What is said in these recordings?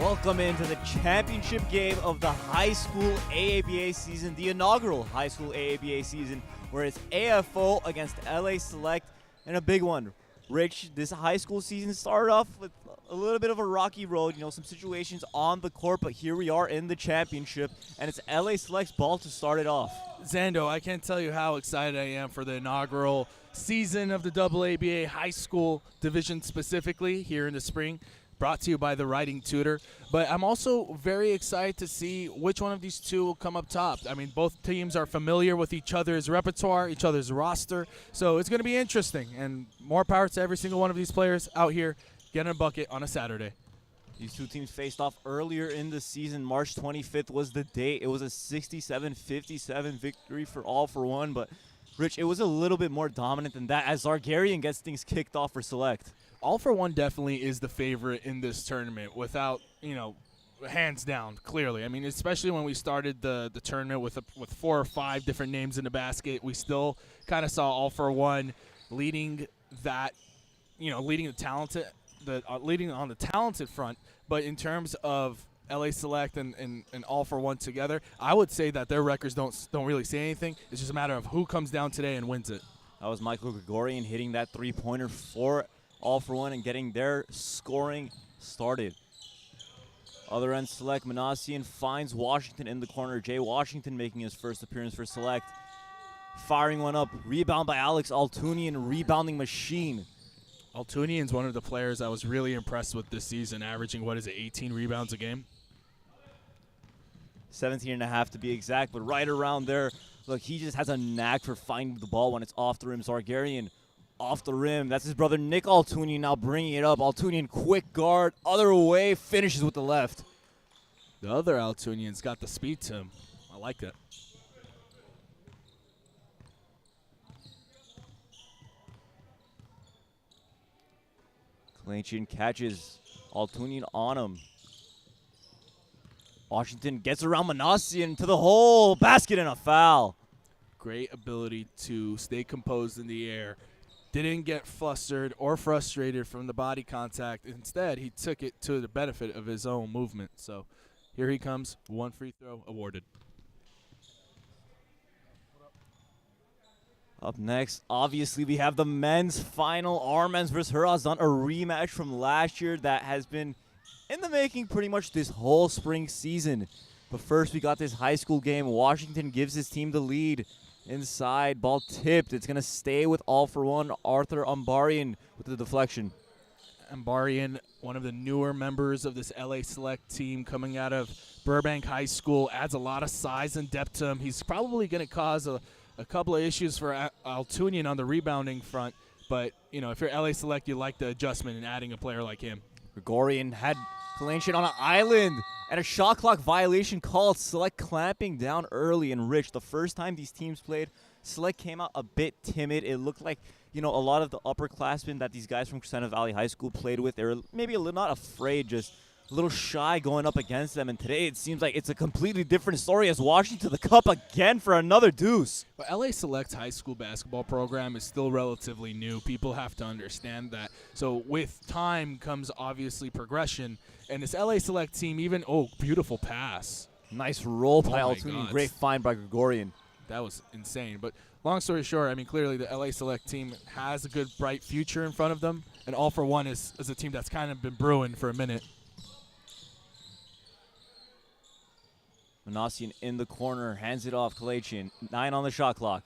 Welcome into the championship game of the high school AABA season, the inaugural high school AABA season, where it's AFO against LA Select, and a big one. Rich, this high school season started off with a little bit of a rocky road, some situations on the court, but here we are in the championship, and it's LA Select's ball to start it off. Zando, I can't tell you how excited I am for the inaugural season of the AABA high school division, specifically here in the spring, brought to you by the Writing Tutor. But I'm also very excited to see which one of these two will come up top. I mean, both teams are familiar with each other's repertoire, each other's roster, so it's going to be interesting. And more power to every single one of these players out here getting a bucket on a Saturday. These two teams faced off earlier in the season. March 25th was the date. It was a 67-57 victory for All for One, but Rich, it was a little bit more dominant than that as Zargarian gets things kicked off for Select. All for One definitely is the favorite in this tournament without, hands down, clearly. I mean, especially when we started the tournament with 4 or 5 different names in the basket, we still kind of saw All for One leading that, leading on the talented front. But in terms of LA Select and All for One together, I would say that their records don't really say anything. It's just a matter of who comes down today and wins it. That was Michael Gregorian hitting that three-pointer for All for One and getting their scoring started. Other end, Select, Manassian finds Washington in the corner. Jay Washington making his first appearance for Select. Firing one up. Rebound by Alex Altunian, rebounding machine. Altunian's one of the players I was really impressed with this season, averaging, 18 rebounds a game? 17.5 to be exact, but right around there. Look, he just has a knack for finding the ball when it's off the rim. Zargarian off the rim. That's his brother Nick Altunian now bringing it up. Altunian, quick guard, other way, finishes with the left. The other Altunian's got the speed to him. I like that. Clanchian catches Altunian on him. Washington gets around Manassian to the hole. Basket and a foul. Great ability to stay composed in the air. Didn't get flustered or frustrated from the body contact. Instead, he took it to the benefit of his own movement. So here he comes. 1 free throw awarded. Up next, obviously, we have the men's final. Our men's versus Hurazan, a rematch from last year that has been in the making pretty much this whole spring season. But first, we got this high school game. Washington gives his team the lead. Inside, ball tipped. It's going to stay with All for One. Arthur Ambarian with the deflection. Ambarian, one of the newer members of this LA Select team coming out of Burbank High School, adds a lot of size and depth to him. He's probably going to cause a couple of issues for Altunian on the rebounding front. But, if you're LA Select, you like the adjustment in adding a player like him. Gregorian had Kalanchian on an island and a shot clock violation called. Select clamping down early and Rich. The first time these teams played, Select came out a bit timid. It looked like, a lot of the upperclassmen that these guys from Crescenta Valley High School played with, they were maybe a little not afraid, just a little shy going up against them. And today it seems like it's a completely different story as Washington to the cup again for another deuce. But LA Select's high school basketball program is still relatively new. People have to understand that. So with time comes obviously progression. And this LA Select team beautiful pass. Nice roll by Altunian. Great find by Gregorian. That was insane. But long story short, clearly the LA Select team has a good, bright future in front of them. And All for One is a team that's kind of been brewing for a minute. Manassian in the corner, hands it off. Kalachian, 9 on the shot clock.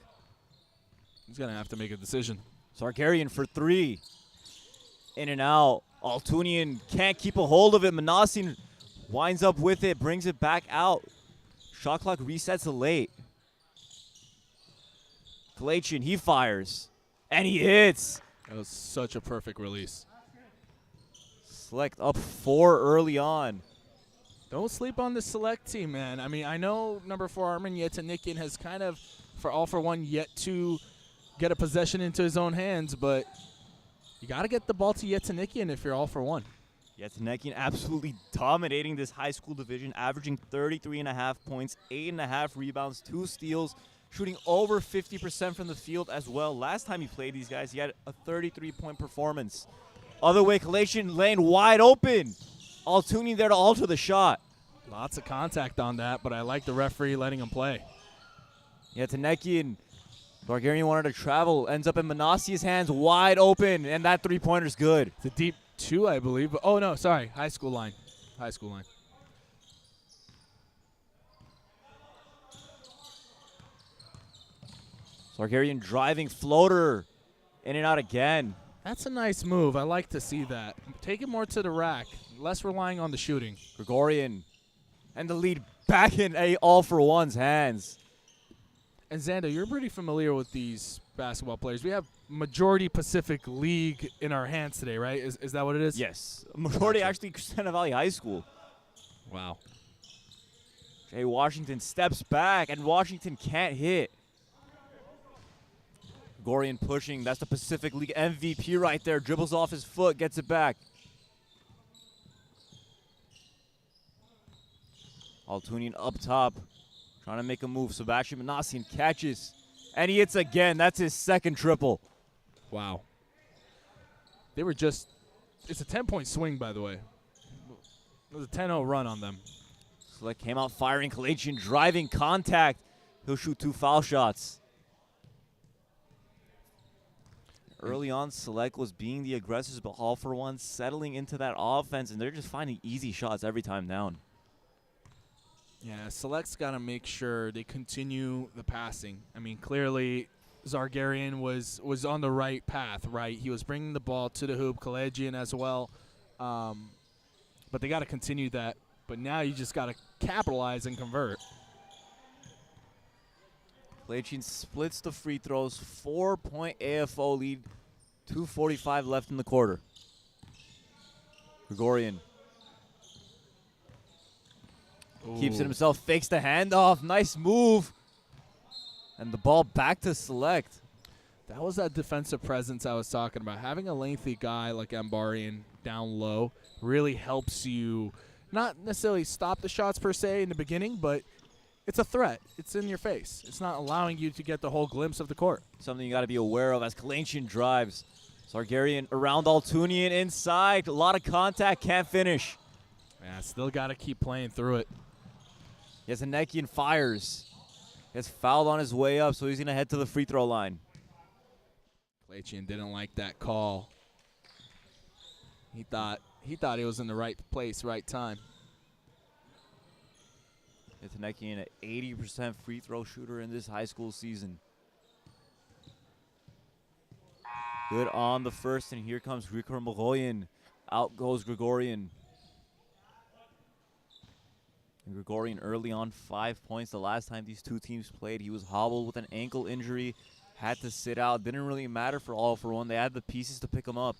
He's going to have to make a decision. Zargarian for 3. In and out. Altunian can't keep a hold of it. Manassian winds up with it, brings it back out. Shot clock resets late. Kalachian, he fires. And he hits. That was such a perfect release. Select up 4 early on. Don't sleep on the Select team, man. I know number 4 Armenian Yetanikian has kind of, for All for One, yet to get a possession into his own hands, but you got to get the ball to Yetanikian if you're All for One. Yetanikian absolutely dominating this high school division, averaging 33.5 points, 8.5 rebounds, 2 steals, shooting over 50% from the field as well. Last time he played these guys, he had a 33-point performance. Other way, Kalachian lane wide open. Altunian there to alter the shot. Lots of contact on that, but I like the referee letting him play. Yeah, Taneki and Zargarian wanted to travel. Ends up in Manasi's hands, wide open, and that three-pointer's good. It's a deep 2, I believe. But, oh, no, sorry. High school line. High school line. Zargarian driving floater. In and out again. That's a nice move. I like to see that. Take it more to the rack. Less relying on the shooting. Gregorian. And the lead back in all-for-one's hands. And Xander, you're pretty familiar with these basketball players. We have majority Pacific League in our hands today, right? Is that what it is? Yes. Majority actually Crescenta Valley High School. Wow. Jay Washington steps back, and Washington can't hit. Gregorian pushing. That's the Pacific League MVP right there. Dribbles off his foot, gets it back. Altunian up top. Trying to make a move. Sebastian Manasian catches. And he hits again. That's his second triple. Wow. They were just – it's a 10-point swing, by the way. It was a 10-0 run on them. Select came out firing. Kalajian driving contact. He'll shoot 2 foul shots. Early on, Select was being the aggressors, but all for one settling into that offense, and they're just finding easy shots every time down. Yeah, Select's got to make sure they continue the passing. I mean, clearly Zargarian was on the right path, right? He was bringing the ball to the hoop, Kalajian as well. But they got to continue that. But now you just got to capitalize and convert. Kalajian splits the free throws, 4-point AFO lead, 2:45 left in the quarter. Gregorian. Keeps it himself, fakes the handoff. Nice move. And the ball back to Select. That was that defensive presence I was talking about. Having a lengthy guy like Ambarian down low really helps you not necessarily stop the shots per se in the beginning, but it's a threat. It's in your face. It's not allowing you to get the whole glimpse of the court. Something you got to be aware of as Kalajian drives. Zargarian around Altunian inside. A lot of contact, can't finish. Yeah, still got to keep playing through it. Yes, Anekian fires. Gets fouled on his way up, so he's going to head to the free throw line. Kalajian didn't like that call. He thought he was in the right place, right time. It's Anekian, an 80% free throw shooter in this high school season. Good on the first, and here comes Gregorian. Out goes Gregorian. And Gregorian early on, 5 points. The last time these two teams played, he was hobbled with an ankle injury, had to sit out. Didn't really matter for all for one. They had the pieces to pick him up.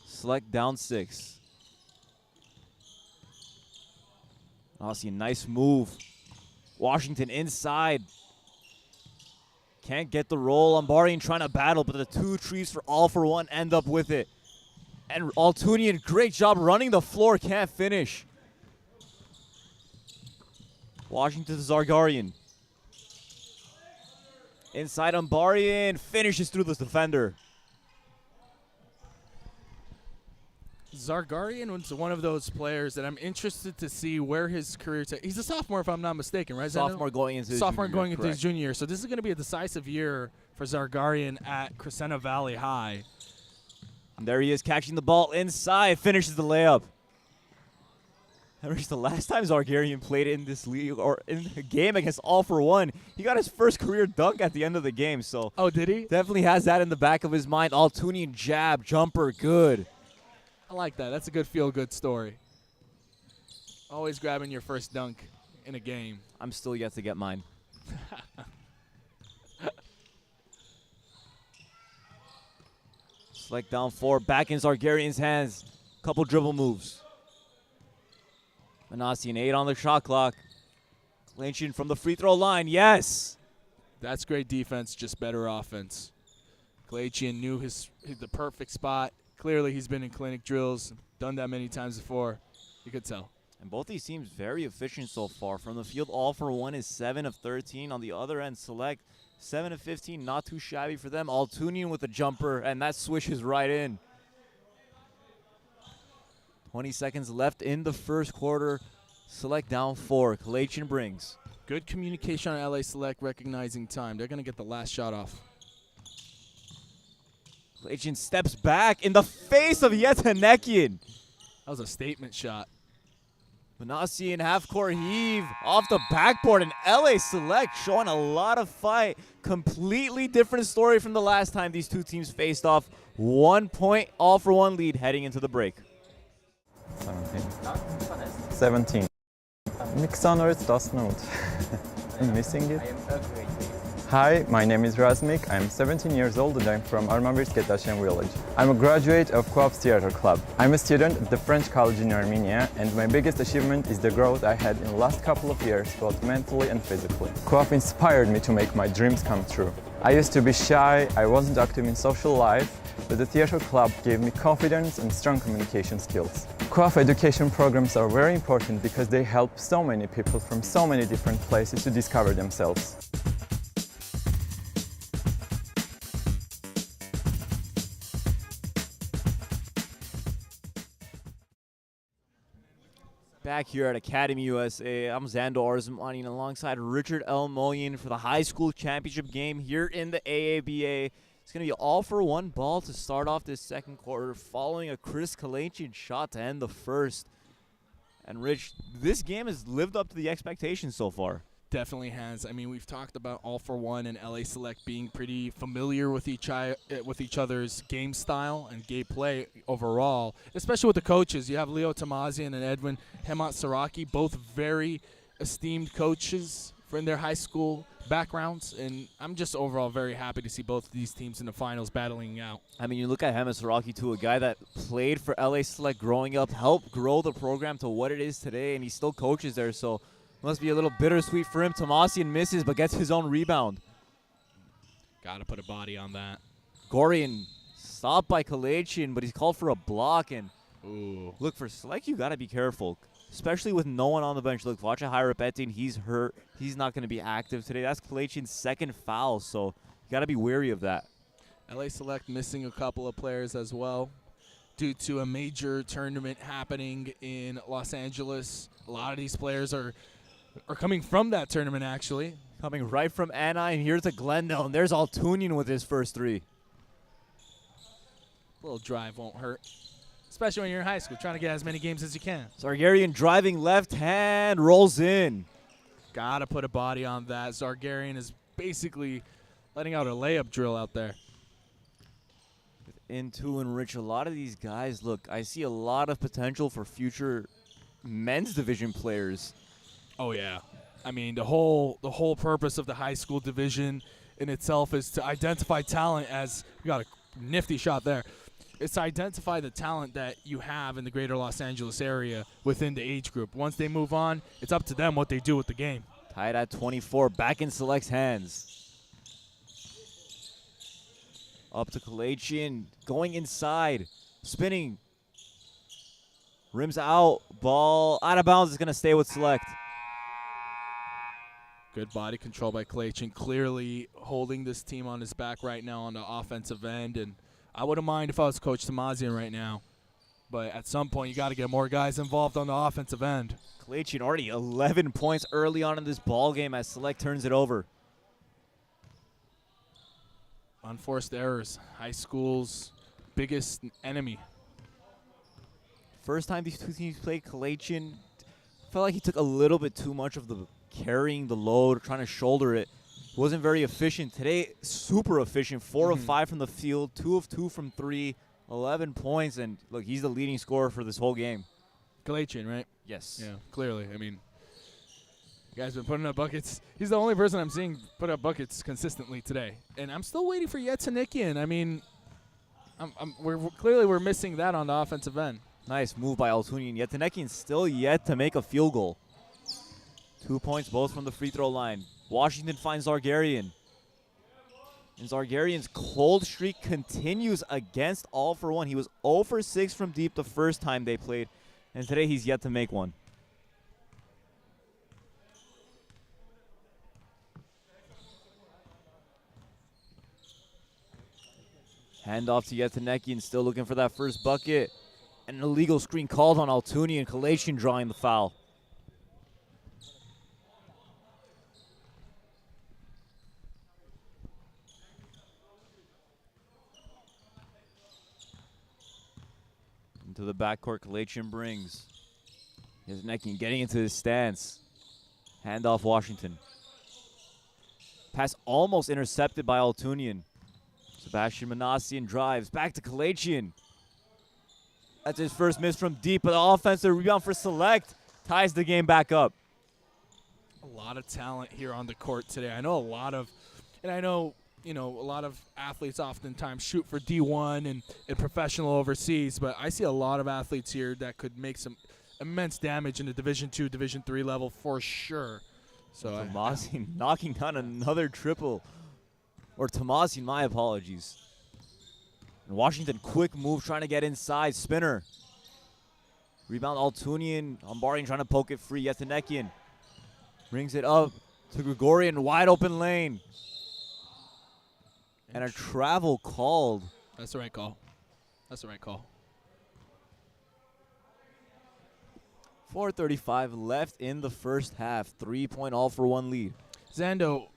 Select down 6. Oh, see a nice move. Washington inside. Can't get the roll. Ambarian trying to battle, but the 2 trees for all for one end up with it. And Altunian, great job running the floor, can't finish. Washington to Zargarian. Inside Ambarian, finishes through the defender. Zargarian was one of those players that I'm interested to see where his career takes. He's a sophomore, if I'm not mistaken, right? Sophomore going into his sophomore junior going year, into his correct. junior year. So this is going to be a decisive year for Zargarian at Crescenta Valley High. And there he is catching the ball inside, finishes the layup. That was the last time Zargarian played in this league or in a game against all for one. He got his first career dunk at the end of the game. So oh, did he? definitely has that in the back of his mind. Altunian jab, jumper, good. I like that. That's a good feel-good story. Always grabbing your first dunk in a game. I'm still yet to get mine. Select down 4, back in Zargarian's hands. Couple dribble moves. Manasian 8 on the shot clock. Kalajian from the free throw line, yes. That's great defense, just better offense. Kalajian knew the perfect spot. Clearly, he's been in clinic drills, done that many times before. You could tell. And both these teams very efficient so far. From the field, all for one is 7 of 13. On the other end, Select 7 of 15, not too shabby for them. Altunian with a jumper, and that swishes right in. 20 seconds left in the first quarter. Select down 4. Kalachin brings. Good communication on LA Select, recognizing time. They're going to get the last shot off. Kalachin steps back in the face of Yetanekian. That was a statement shot. Manasian half-court heave off the backboard, and LA Select showing a lot of fight. Completely different story from the last time these two teams faced off. 1 point, all for one lead heading into the break. 17. Mix honors does not. I'm missing it. Hi, my name is Razmik. I'm 17 years old and I'm from Armenian village. I'm a graduate of Co-op's Theater Club. I'm a student at the French College in Armenia, and my biggest achievement is the growth I had in the last couple of years, both mentally and physically. Co-op inspired me to make my dreams come true. I used to be shy, I wasn't active in social life, but the Theater Club gave me confidence and strong communication skills. Co-op education programs are very important because they help so many people from so many different places to discover themselves. Back here at Academy USA, I'm Zando Arzamani alongside Richard L. Moyen for the high school championship game here in the AABA. It's going to be all for one ball to start off this second quarter, following a Chris Kalachin shot to end the first. And Rich, this game has lived up to the expectations so far. Definitely has. I mean, we've talked about All for One and LA Select being pretty familiar with each other's game style and game play overall, especially with the coaches. You have Leo Tamazian and Edwin Hemat Saraki, both very esteemed coaches from their high school backgrounds, and I'm just overall very happy to see both of these teams in the finals battling out. I mean, you look at Hemat Saraki, too, a guy that played for LA Select growing up, helped grow the program to what it is today, and he still coaches there, so must be a little bittersweet for him. Tomasian misses, but gets his own rebound. Got to put a body on that. Gorian stopped by Kalachin, but he's called for a block. And ooh, look, for Select, you got to be careful, especially with no one on the bench. Look, Vacha Hyrapetin, he's hurt. He's not going to be active today. That's Kalachin's second foul, so you got to be wary of that. LA Select missing a couple of players as well due to a major tournament happening in Los Angeles. A lot of these players are coming from that tournament, actually. Coming right from Anaheim here to Glendale, and there's Altunian with his first three. A little drive won't hurt, especially when you're in high school, trying to get as many games as you can. Zargarian driving left hand, rolls in. Got to put a body on that. Zargarian is basically letting out a layup drill out there. Into and Rich, a lot of these guys, look, I see a lot of potential for future men's division players. Oh yeah, I mean the whole purpose of the high school division in itself is to identify talent. As we got a nifty shot there, it's to identify the talent that you have in the greater Los Angeles area within the age group. Once they move on, it's up to them what they do with the game. Tied at 24, back in Select's hands. Up to Kalachin, going inside, spinning. Rims out, ball out of bounds, is going to stay with Select. Good body control by Kalachin, clearly holding this team on his back right now on the offensive end. And I wouldn't mind if I was Coach Tamazian right now. But at some point, you got to get more guys involved on the offensive end. Kalachin already 11 points early on in this ball game as Select turns it over. Unforced errors, high school's biggest enemy. First time these two teams played, Kalachin felt like he took a little bit too much of the carrying the load, trying to shoulder it. Wasn't very efficient. Today, super efficient. 4 of 5 from the field, 2 of 2 from 3, 11 points, and look, he's the leading scorer for this whole game. Kalachin, right? Yes. Yeah, clearly. I mean, the guy's been putting up buckets. He's the only person I'm seeing put up buckets consistently today. And I'm still waiting for Yetsanikian. I mean, we're missing that on the offensive end. Nice move by Altunian. Yetanekian still yet to make a field goal. 2 points, both from the free throw line. Washington finds Zargarian. And Zargarian's cold streak continues against All for One. He was 0 for 6 from deep the first time they played, and today he's yet to make one. Hand off to Yetanekian, still looking for that first bucket. And an illegal screen called on Altunian. Kalatian drawing the foul. Into the backcourt, Kalatian brings. Yetanekian getting into his stance. Hand off Washington. Pass almost intercepted by Altunian. Sebastian Manassian drives back to Kalatian. That's his first miss from deep, but the offensive rebound for Select ties the game back up. A lot of talent here on the court today. I know a lot of athletes oftentimes shoot for D1 and professional overseas, but I see a lot of athletes here that could make some immense damage in the Division II, Division III level for sure. So Tomasi knocking down another triple. Or Tomasi, my apologies. And Washington, quick move, trying to get inside. Spinner. Rebound Altunian. Ambarian trying to poke it free. Yetanekian brings it up to Gregorian. Wide open lane. And a travel called. That's the right call. That's the right call. 4:35 left in the first half. 3-point all-for-one lead. Zando,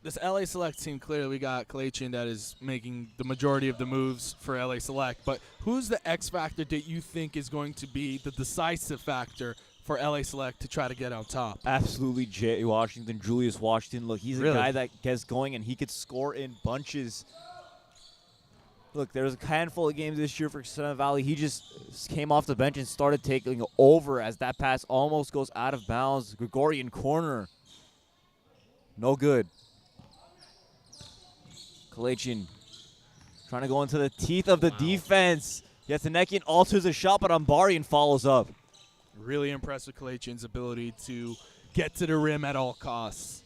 this LA Select team, clearly we got Kalatian that is making the majority of the moves for LA Select, but who's the X factor that you think is going to be the decisive factor for LA Select to try to get on top? Absolutely Jay Washington, Julius Washington. Look, he's a guy that gets going and he could score in bunches. Look, there was a handful of games this year for Sun Valley. He just came off the bench and started taking over as that pass almost goes out of bounds. Gregorian corner. No good. Kalatian trying to go into the teeth of the defense. Yetanekian alters a shot, but Ambarian follows up. Really impressed with Kalatian's ability to get to the rim at all costs.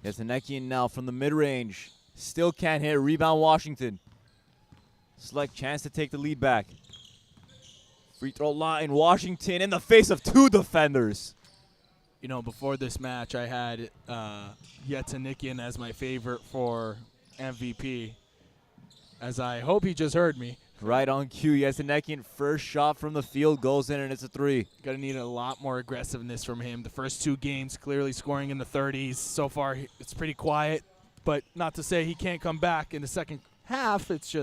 Yetanekian now from the mid-range. Still can't hit. Rebound Washington. Select chance to take the lead back. Free throw line. Washington in the face of two defenders. You know, before this match, I had Yetanekian as my favorite for MVP, as I hope he just heard me. Right on cue. Yetanekian first shot from the field goes in, and it's a three. Going to need a lot more aggressiveness from him. The first two games clearly scoring in the 30s. So far, it's pretty quiet, but not to say he can't come back in the second half. It's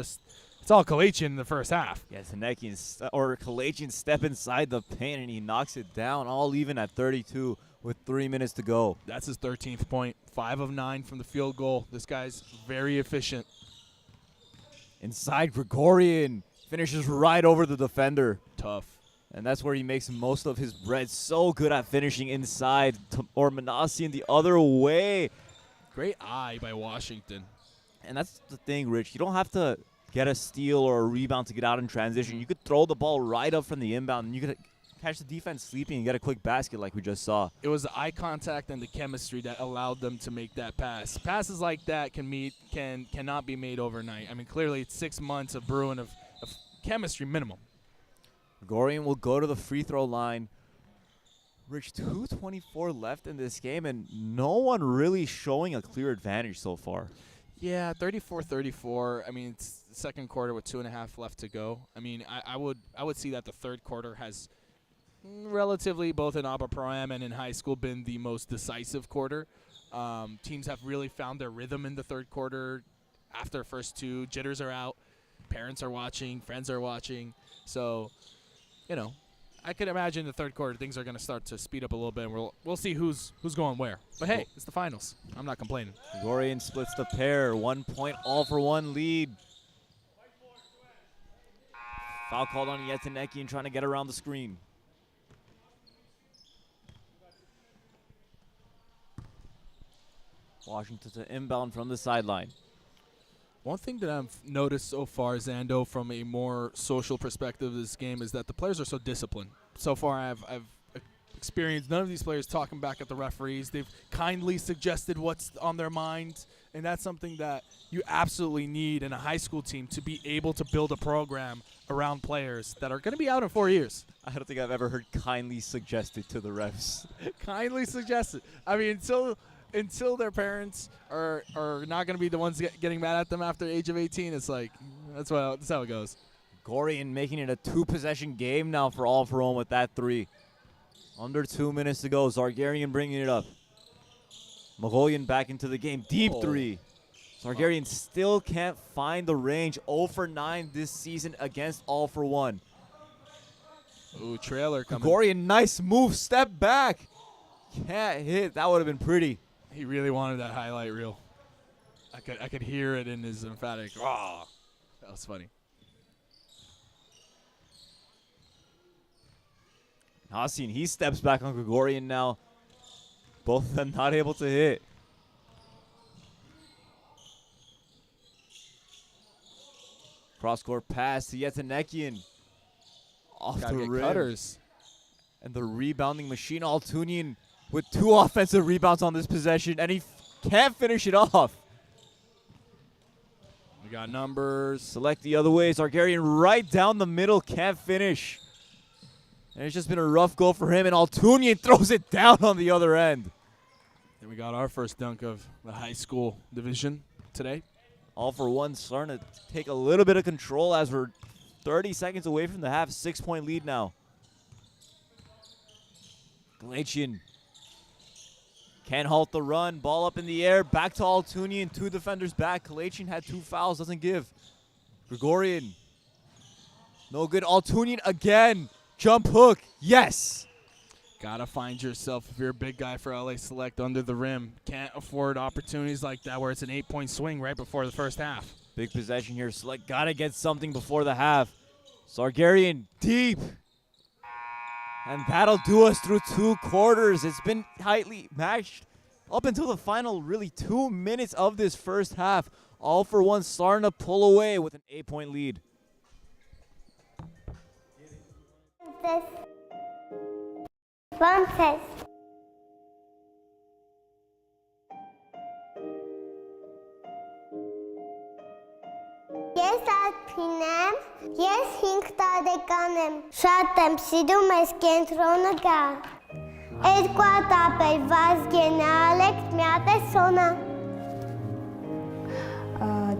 all Kalatian in the first half. Yetanekian or Kalatian step inside the paint, and he knocks it down, all even at 32 with 3 minutes to go. That's his 13th point. 5 of 9 from the field goal. This guy's very efficient. Inside, Gregorian finishes right over the defender. Tough. And that's where he makes most of his bread. So good at finishing inside. Or Manassian the other way. Great eye by Washington. And that's the thing, Rich. You don't have to get a steal or a rebound to get out in transition. You could throw the ball right up from the inbound, and you could catch the defense sleeping and get a quick basket like we just saw. It was the eye contact and the chemistry that allowed them to make that pass. Passes like that cannot be made overnight. I mean, clearly it's 6 months of brewing of chemistry minimum. Gregorian will go to the free throw line. Rich, 2:24 left in this game, and no one really showing a clear advantage so far. Yeah, 34-34. I mean, it's the second quarter with 2.5 left to go. I mean, I would see that the third quarter has relatively, both in AABA Pro-Am and in high school, been the most decisive quarter. Teams have really found their rhythm in the third quarter. After the first two, jitters are out, parents are watching, friends are watching. So, you know, I could imagine the third quarter things are going to start to speed up a little bit, and we'll see who's going where. But hey, it's the finals. I'm not complaining. Gregorian splits the pair. 1 point, all-for-one lead. Foul called on Yetanekian trying to get around the screen. Washington to inbound from the sideline. One thing that I've noticed so far, Zando, from a more social perspective of this game, is that the players are so disciplined. So far, I've experienced none of these players talking back at the referees. They've kindly suggested what's on their mind, and that's something that you absolutely need in a high school team to be able to build a program around players that are going to be out in 4 years. I don't think I've ever heard kindly suggested to the refs. Kindly suggested. I mean, until until their parents are not going to be the ones getting mad at them after the age of 18, it's like that's how it goes. Gorian making it a 2-possession game now for All for One with that 3. Under 2 minutes to go. Zargarian bringing it up. Mongolian back into the game. Deep 3. Zargarian still can't find the range. 0 for 9 this season against All for One. Ooh, trailer coming. Gorian, nice move. Step back. Can't hit. That would have been pretty. He really wanted that highlight reel. I could hear it in his emphatic. Oh, that was funny. Hasin, he steps back on Gregorian now. Both of them not able to hit. Cross-court pass to Yetanekian. Off the rim. Cutters. And the rebounding machine, Altunian, with 2 offensive rebounds on this possession, and he can't finish it off. We got numbers. Select the other way. Zargarian right down the middle, can't finish. And it's just been a rough goal for him, and Altunian throws it down on the other end. And we got our first dunk of the high school division today. All for One starting to take a little bit of control as we're 30 seconds away from the half. 6-point lead now. Galatian can't halt the run. Ball up in the air. Back to Altunian. 2 defenders back. Galatian had 2 fouls. Doesn't give. Gregorian. No good. Altunian again. Jump hook. Yes. Gotta find yourself, if you're a big guy for LA Select, under the rim. Can't afford opportunities like that where it's an 8-point swing right before the first half. Big possession here. Select gotta get something before the half. Zargarian deep. And that'll do us through 2 quarters. It's been tightly matched up until the final, really, 2 minutes of this first half. All for One starting to pull away with an 8-point lead. Frances. Ես Ալփին եմ, ես 5 տարեկան եմ, շատ եմ սիրում ես կենտրոնը գալ, 2 հատ ապել Վազգենը, Ալեքս մի հատ է Սոնա։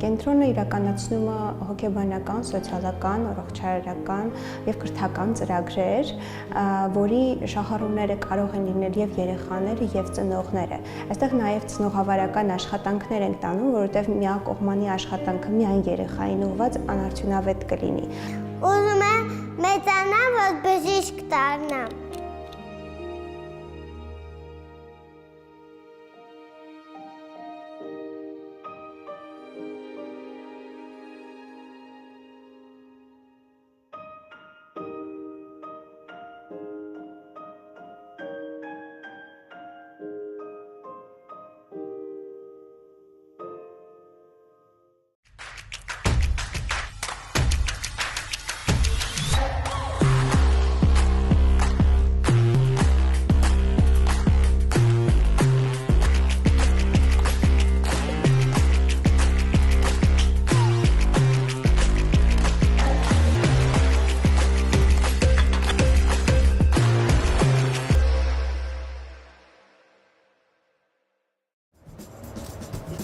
Կենտրոնը իրականացնում է հոգեբանական, սոցիալական, առողջարարական եւ կրթական ծրագրեր, որի շահառուները կարող են լինել եւ երեխաները եւ ծնողները։ Այստեղ նաեւ ծնողավարական աշխատանքներ են տանում, որովհետեւ միակողմանի աշխատանքը միայն երեխային ուղղված անարդյունավետ կլինի։ Ուզում եմ մեծանամ, որ բժիշկ դառնամ։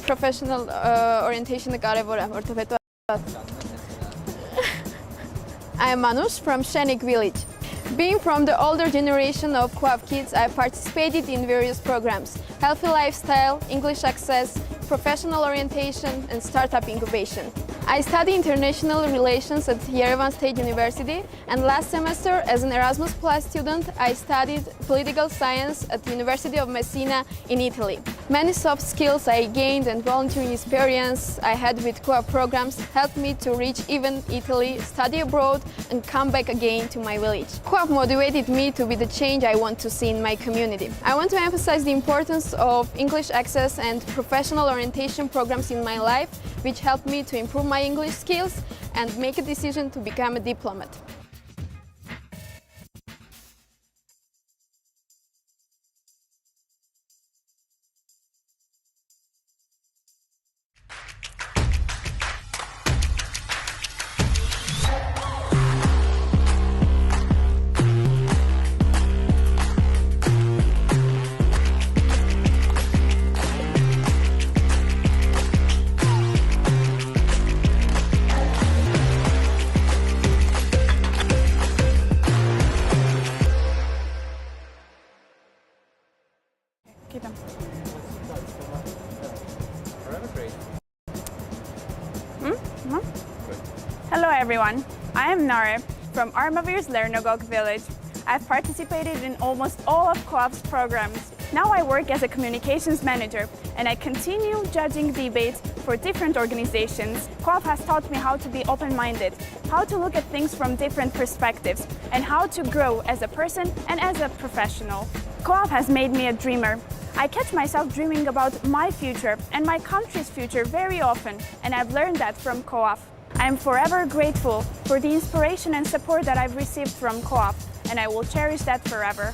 Professional orientation-ը կարևոր է, որովհետեւ I am Manush from Shenik village. Being from the older generation of Quav kids, I participated in various programs: healthy lifestyle, English access, professional orientation, and startup incubation. I study international relations at Yerevan State University, and last semester, as an Erasmus Plus student, I studied political science at the University of Messina in Italy. Many soft skills I gained and volunteering experience I had with Quav programs helped me to reach even Italy, study abroad, and come back again to my village. Quav motivated me to be the change I want to see in my community. I want to emphasize the importance of English access and professional orientation programs in my life, which helped me to improve my English skills and make a decision to become a diplomat. Hello everyone, I am Nare from Armavir's Lernogok village. I've participated in almost all of Co-op's programs. Now I work as a communications manager and I continue judging debates for different organizations. Co-op has taught me how to be open-minded, how to look at things from different perspectives, and how to grow as a person and as a professional. Co-op has made me a dreamer. I catch myself dreaming about my future and my country's future very often, and I've learned that from Co-op. I am forever grateful for the inspiration and support that I've received from Co-op, and I will cherish that forever.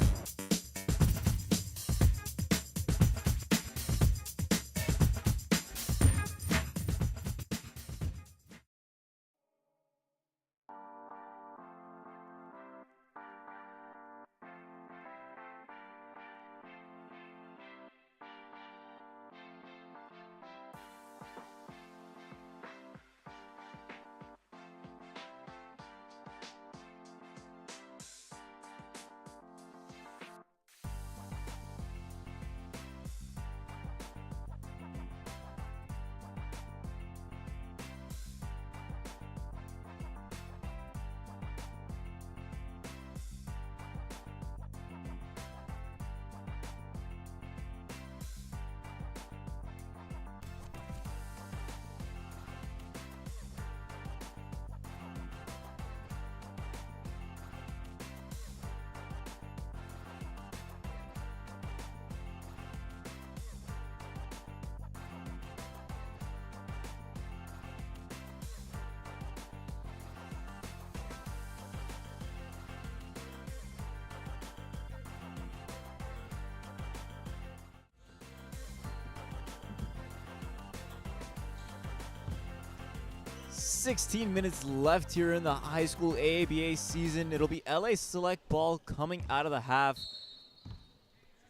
"16 minutes left here in the high school AABA season. It'll be LA Select ball coming out of the half.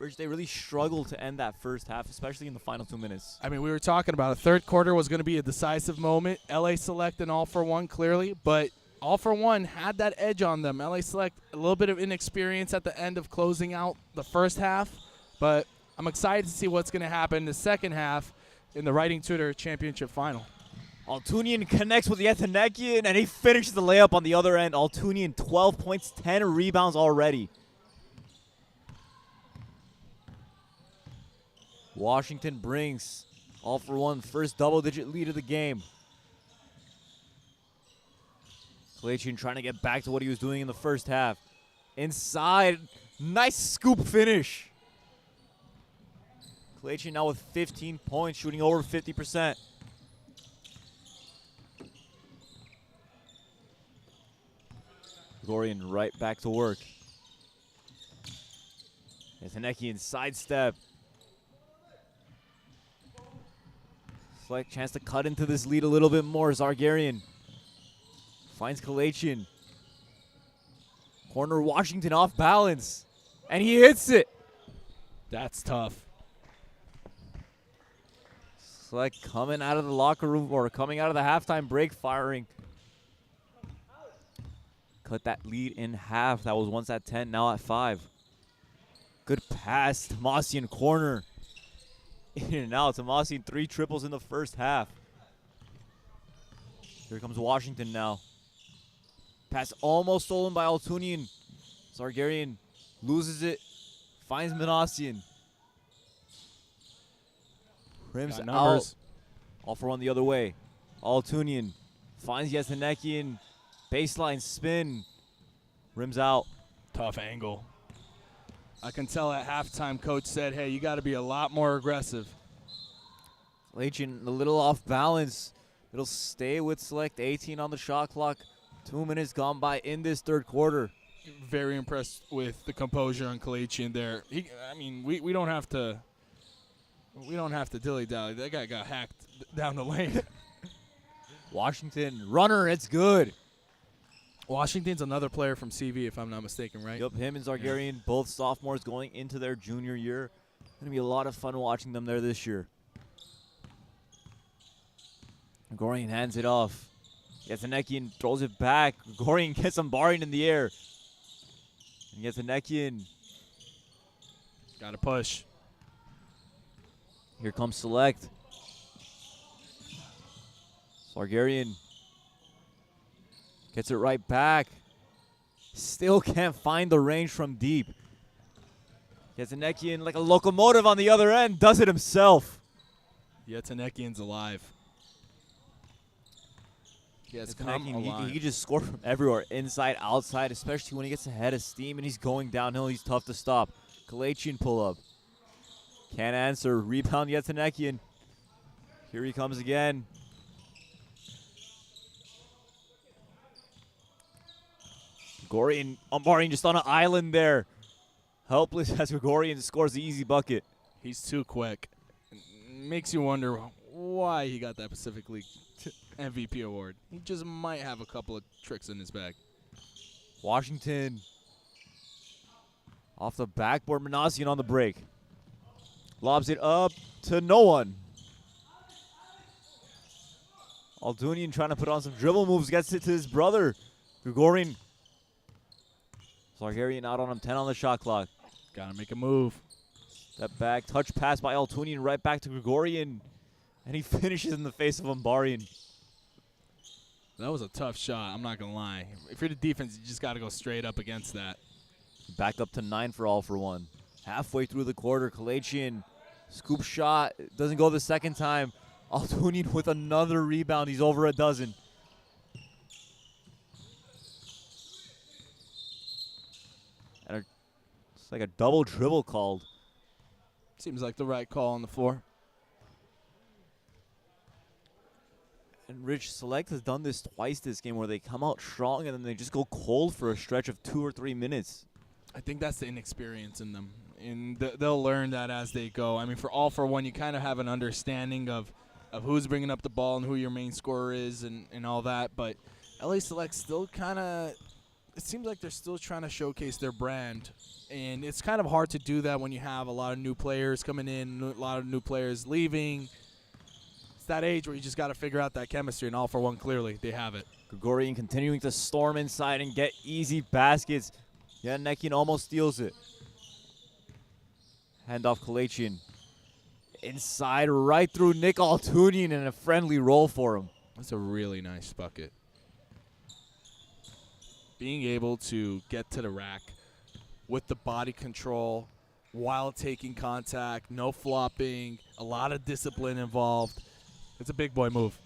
Rich, they really struggled to end that first half, especially in the final 2 minutes. I mean, we were talking about a third quarter was going to be a decisive moment. LA Select and All for One clearly, but All for One had that edge on them. LA Select, a little bit of inexperience at the end of closing out the first half, but I'm excited to see what's going to happen in the second half in the Writing Tutor Championship final. Altunian connects with Yetanekian, and he finishes the layup on the other end. Altunian 12 points, 10 rebounds already. Washington brings All for One first double-digit lead of the game. Kalachian trying to get back to what he was doing in the first half. Inside, nice scoop finish. Kalachian now with 15 points, shooting over 50%. Gregorian right back to work. Yetanekian sidestep. Select chance to cut into this lead a little bit more. Zargarian finds Kalachian. Corner Washington off balance. And he hits it. That's tough. Select coming out of the locker room or coming out of the halftime break firing. Cut that lead in half. That was once at 10, now at 5. Good pass. Tomasian corner. In and out. Tomasian 3 triples in the first half. Here comes Washington now. Pass almost stolen by Altunian. Zargarian loses it. Finds Manasian. Rims out. All for One the other way. Altunian finds Yetanekian. Baseline spin. Rims out. Tough angle. I can tell at halftime coach said, hey, you got to be a lot more aggressive. Kalachian a little off balance. It'll stay with Select. 18 on the shot clock. 2 minutes gone by in this third quarter. Very impressed with the composure on Kalachian there. We don't have to dilly-dally. That guy got hacked down the lane. Washington runner, it's good. Washington's another player from CV, if I'm not mistaken, right? Yep, him and Zargarian, both sophomores going into their junior year. Going to be a lot of fun watching them there this year. Gregorian hands it off. Yetanekian throws it back. Gregorian gets some barring in the air. And Yetanekian. Got to push. Here comes Select. Zargarian Gets it right back. Still can't find the range from deep. Yetsanekian like a locomotive on the other end. Does it himself. Yetsanekian's alive. He has come alive. He can just score from everywhere, inside, outside, especially when he gets ahead of steam and he's going downhill. He's tough to stop. Kalechian pull up. Can't answer. Rebound Yetsanekian. Here he comes again. Gregorian Umbarian just on an island there. Helpless as Gregorian scores the easy bucket. He's too quick. Makes you wonder why he got that Pacific League MVP award. He just might have a couple of tricks in his bag. Washington off the backboard. Manasian on the break. Lobs it up to no one. Aldunian trying to put on some dribble moves. Gets it to his brother. Gregorian. Zargarian out on him. 10 on the shot clock. Gotta make a move. Step back. Touch pass by Altunian. Right back to Gregorian. And he finishes in the face of Umbarian. That was a tough shot. I'm not going to lie. If you're the defense, you just got to go straight up against that. Back up to 9 for all for one. Halfway through the quarter, Kalechian. Scoop shot. Doesn't go the second time. Altunian with another rebound. He's over a dozen. And it's like a double dribble called. Seems like the right call on the floor. And Rich Select has done this twice this game where they come out strong and then they just go cold for a stretch of 2 or 3 minutes. I think that's the inexperience in them. And they'll learn that as they go. I mean, for all for one, you kind of have an understanding of who's bringing up the ball and who your main scorer is and all that. But LA Select still kind of, it seems like they're still trying to showcase their brand. And it's kind of hard to do that when you have a lot of new players coming in, a lot of new players leaving. It's that age where you just got to figure out that chemistry, and all for one, clearly, they have it. Gregorian continuing to storm inside and get easy baskets. Yetsanekian almost steals it. Handoff Kalechian. Inside, right through Nick Altunian, and a friendly roll for him. That's a really nice bucket. Being able to get to the rack with the body control while taking contact, no flopping, a lot of discipline involved. It's a big boy move.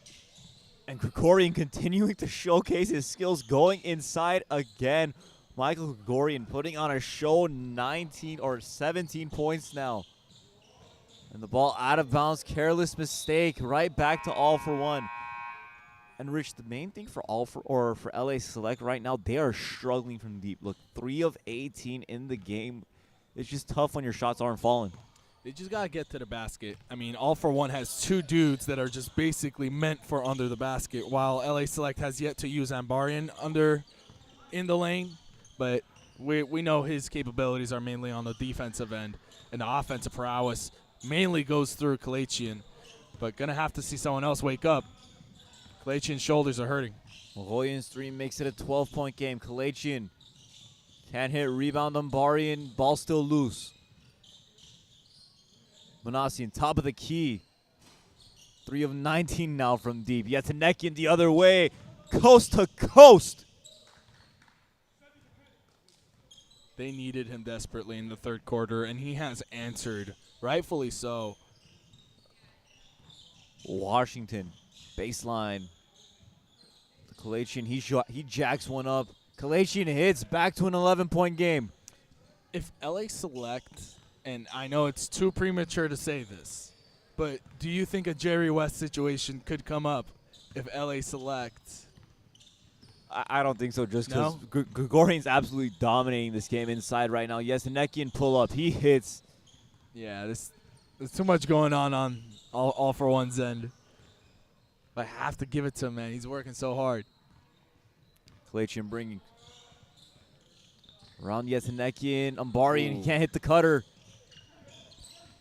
And Gregorian continuing to showcase his skills, going inside again. Michael Gregorian putting on a show, 19 or 17 points now. And the ball out of bounds, careless mistake, right back to all for one. And Rich, the main thing for for LA Select right now, they are struggling from deep. Look, 3 of 18 in the game. It's just tough when your shots aren't falling. They just got to get to the basket. I mean, all for one has 2 dudes that are just basically meant for under the basket, while LA Select has yet to use Umbarian in the lane. But we know his capabilities are mainly on the defensive end, and the offensive prowess mainly goes through Kalechian. But going to have to see someone else wake up. Kalechian's shoulders are hurting. Mahoyan's 3 makes it a 12-point game. Kalechian can't hit, rebound Umbarian, ball still loose. Manasian, top of the key. 3 of 19 now from deep. Yetsanekian the other way, coast to coast. They needed him desperately in the third quarter, and he has answered, rightfully so. Washington, baseline. Kalechian, he jacks one up. Kalechian hits, back to an 11-point game. If LA Select, and I know it's too premature to say this, but do you think a Jerry West situation could come up if LA Select? I don't think so, just because No? Gregorian's absolutely dominating this game inside right now. Yetsanekian pull up, he hits. Yeah, there's too much going on all for one's end. But I have to give it to him, man. He's working so hard. Kalechian bringing around Yetsanekian. Umbarian, he can't hit the cutter.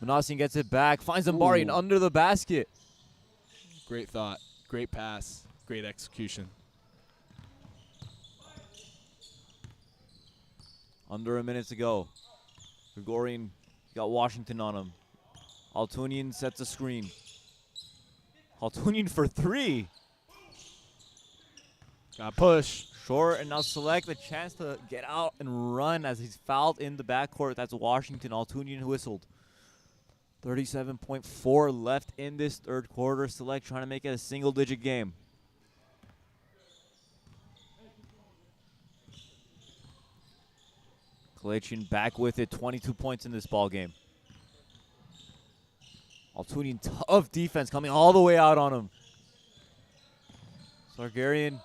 Manasian gets it back, finds Umbarian under the basket. Great thought, great pass, great execution. Under a minute to go. Gregorian got Washington on him. Altunian sets a screen. Altunian for 3. Got push. Short, and now Select a chance to get out and run as he's fouled in the backcourt. That's Washington. Altunian whistled. 37.4 left in this third quarter. Select trying to make it a single-digit game. Kalachian back with it. 22 points in this ball game. Altunian, tough defense coming all the way out on him. Sargarian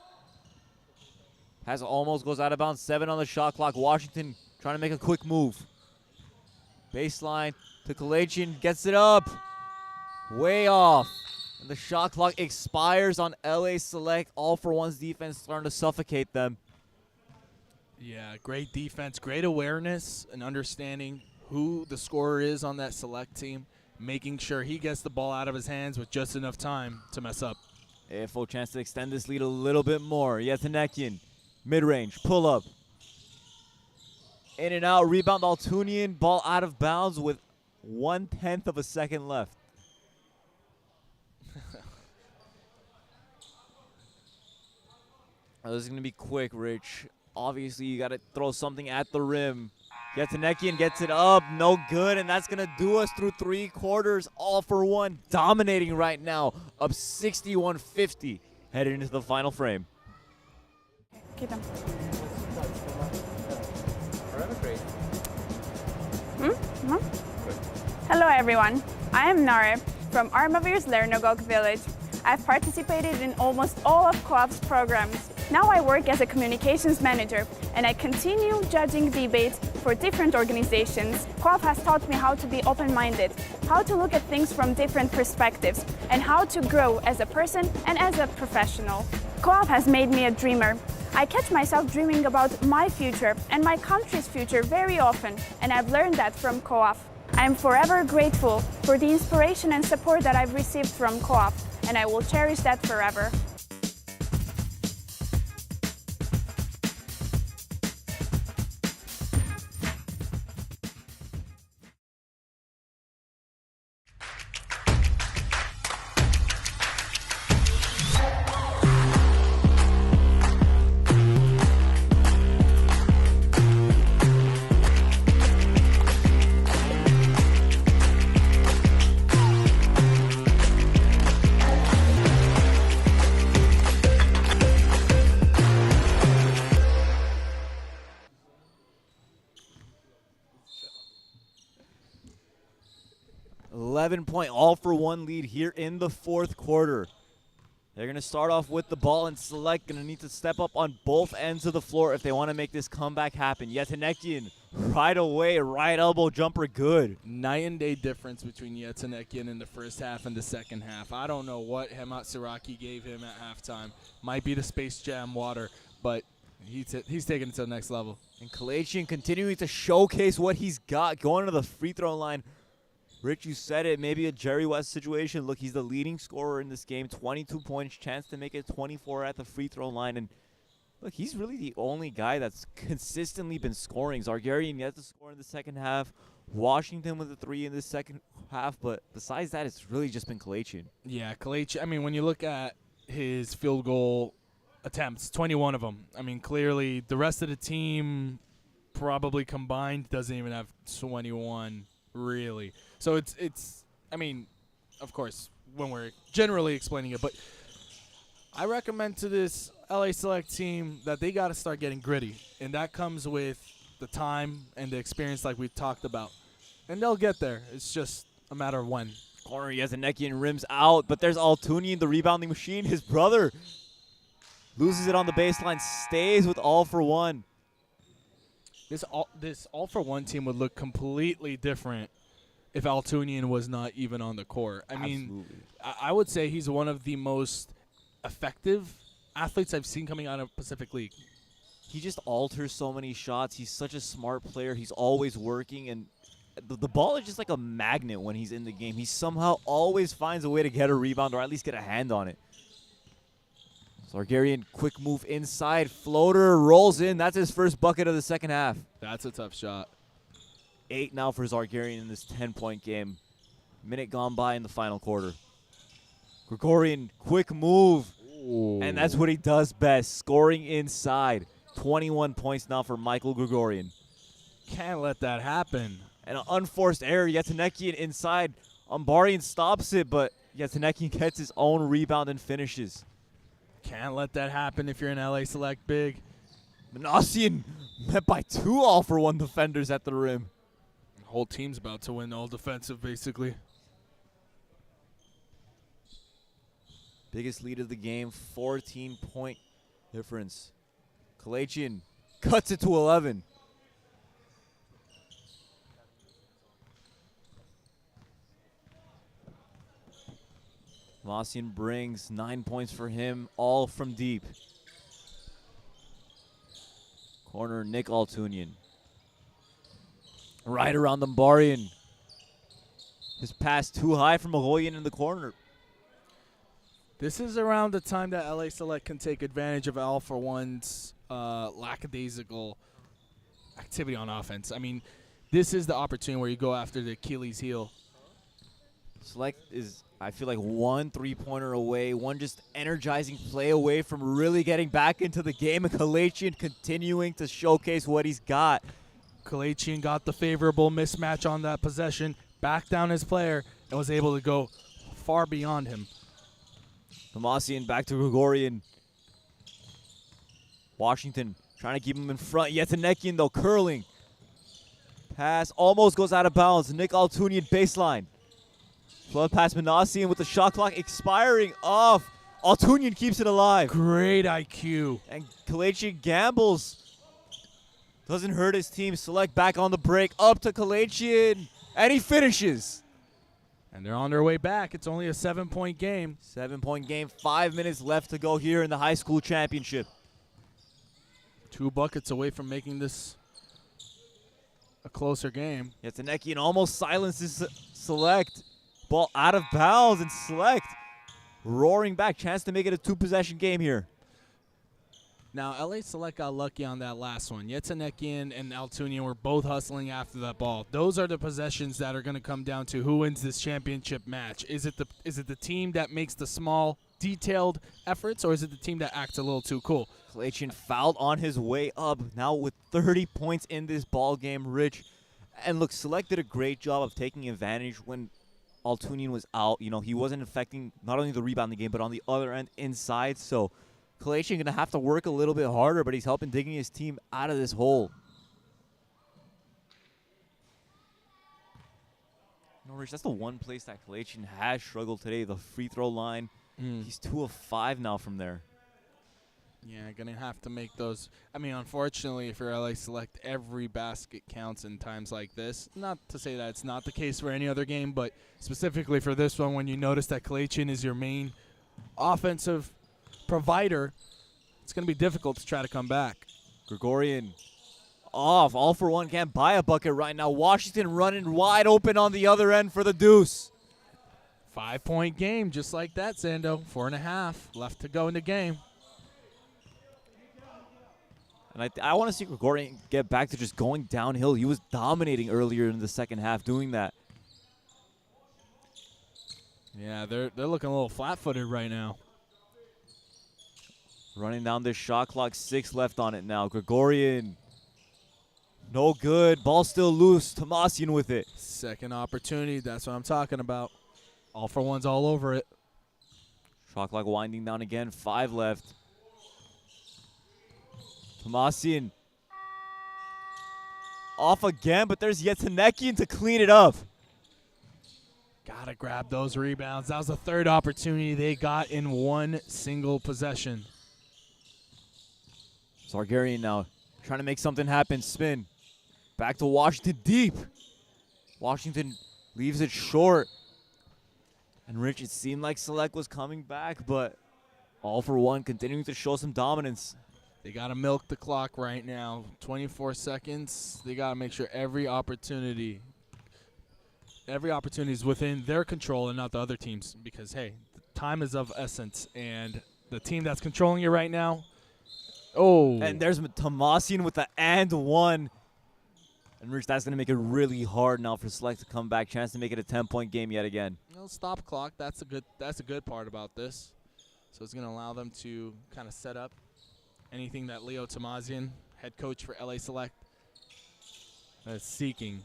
almost goes out of bounds. 7 on the shot clock. Washington trying to make a quick move. Baseline to Kalachian, gets it up. Way off. And the shot clock expires on LA Select. All for One's defense starting to suffocate them. Yeah, great defense, great awareness and understanding who the scorer is on that Select team, making sure he gets the ball out of his hands with just enough time to mess up. AFO chance to extend this lead a little bit more. Yetanekian, mid-range, pull up. In and out, rebound Altunian, ball out of bounds with 1/10 of a second left. This is going to be quick, Rich. Obviously, you got to throw something at the rim. Yetanekian gets it up, no good, and that's going to do us through 3 quarters. All for One, dominating right now, up 61-50, headed into the final frame. Keep them. Hello everyone, I am Nare from Armavir's Lernogok village. I've participated in almost all of Co-op's programs. Now I work as a communications manager and I continue judging debates for different organizations. Co-op has taught me how to be open-minded, how to look at things from different perspectives, and how to grow as a person and as a professional. Co-op has made me a dreamer. I catch myself dreaming about my future and my country's future very often, and I've learned that from Co-op. I am forever grateful for the inspiration and support that I've received from Co-op, and I will cherish that forever. Point all for one lead here in the fourth quarter. They're going to start off with the ball, and Select going to need to step up on both ends of the floor if they want to make this comeback happen. Yetanekian right away, right elbow jumper, good. Night and day difference between Yetanekian in the first half and the second half. I don't know what Hemat Siraki gave him at halftime. Might be the Space Jam water, but he's taking it to the next level. And Kalachian continuing to showcase what he's got, going to the free throw line. Rich, you said it, maybe a Jerry West situation. Look, he's the leading scorer in this game, 22 points, chance to make it 24 at the free throw line. And look, he's really the only guy that's consistently been scoring. Zargarian yet to score in the second half. Washington with a 3 in the second half. But besides that, it's really just been Kalachian. Yeah, Kalachian, I mean, when you look at his field goal attempts, 21 of them. I mean, clearly the rest of the team probably combined doesn't even have 21, really. So it's I mean, of course, when we're generally explaining it, but I recommend to this LA Select team that they got to start getting gritty, and that comes with the time and the experience like we talked about. And they'll get there. It's just a matter of when. Corner, Yetanekian rims out, but there's Altunian, the rebounding machine. His brother loses it on the baseline, stays with all for one. This all for one team would look completely different if Altunian was not even on the court. I mean, I would say he's one of the most effective athletes I've seen coming out of Pacific League. He just alters so many shots. He's such a smart player. He's always working, and the ball is just like a magnet when he's in the game. He somehow always finds a way to get a rebound or at least get a hand on it. Zargarian, quick move inside. Floater rolls in. That's his first bucket of the second half. That's a tough shot. 8 now for Zargarian in this 10-point game. Minute gone by in the final quarter. Gregorian, quick move. And that's what he does best, scoring inside. 21 points now for Michael Gregorian. Can't let that happen. And an unforced error. Yatanekian inside. Umbarian stops it, but Yatanekian gets his own rebound and finishes. Can't let that happen if you're an LA Select big. Manasian met by 2 all-for-1 defenders at the rim. The whole team's about to win all defensive, basically. Biggest lead of the game, 14-point difference. Kalachian cuts it to 11. Manasian brings 9 points for him, all from deep. Corner, Nick Altunian. Right around the Umbarian. His pass too high from Mahoyan in the corner. This is around the time that LA Select can take advantage of All for One's lackadaisical activity on offense. I mean, this is the opportunity where you go after the Achilles heel. Select is, I feel like, 1 3-pointer away, one just energizing play away from really getting back into the game, and Kalachian continuing to showcase what he's got. Kalachian got the favorable mismatch on that possession, backed down his player, and was able to go far beyond him. Manasian back to Gregorian. Washington trying to keep him in front. Yatanekian, though, curling. Pass almost goes out of bounds. Nick Altunian baseline. Flood past Manasian with the shot clock expiring off. Altunian keeps it alive. Great IQ. And Kalachian gambles. Doesn't hurt his team. Select back on the break. Up to Kalachian. And he finishes. And they're on their way back. It's only a 7-point game. 7-point game. 5 minutes left to go here in the high school championship. 2 buckets away from making this a closer game. Yatanekian almost silences Select. Ball out of bounds, and Select roaring back. Chance to make it a 2-possession game here. Now, LA Select got lucky on that last one. Yatanekian and Altunian were both hustling after that ball. Those are the possessions that are going to come down to who wins this championship match. Is it the team that makes the small, detailed efforts, or is it the team that acts a little too cool? Kalachian fouled on his way up, now with 30 points in this ball game, Rich. And look, Select did a great job of taking advantage when Altunian was out. You know, he wasn't affecting not only the rebound in the game, but on the other end inside. So Kalachian going to have to work a little bit harder, but he's helping digging his team out of this hole. No, Rich, that's the one place that Kalachian has struggled today, the free throw line. He's 2 of 5 now from there. Yeah, going to have to make those. I mean, unfortunately, if you're LA Select, every basket counts in times like this. Not to say that it's not the case for any other game, but specifically for this one, when you notice that Kalachian is your main offensive provider, it's going to be difficult to try to come back. Gregorian off. All for one can't buy a bucket right now. Washington running wide open on the other end for the deuce. 5-point game, just like that, Sando. 4.5 left to go in the game. And I want to see Gregorian get back to just going downhill. He was dominating earlier in the second half doing that. Yeah, they're looking a little flat-footed right now. Running down this shot clock, 6 left on it now. Gregorian, no good. Ball still loose. Tomasian with it. Second opportunity, that's what I'm talking about. All for one's all over it. Shot clock winding down again, 5 left. Tomasian off again, but there's Yatanekian to clean it up. Gotta grab those rebounds. That was the third opportunity they got in one single possession. Zargarian now trying to make something happen. Spin. Back to Washington deep. Washington leaves it short. And Rich, it seemed like Select was coming back, but all for one continuing to show some dominance. They got to milk the clock right now. 24 seconds. They got to make sure every opportunity is within their control and not the other team's, because, hey, time is of essence. And the team that's controlling it right now, And there's Tomasian with the and one. And Rich, that's going to make it really hard now for Select to come back. Chance to make it a 10-point game yet again. Stop clock. That's a good part about this. So it's going to allow them to kind of set up anything that Leo Tomazian, head coach for LA Select, is seeking.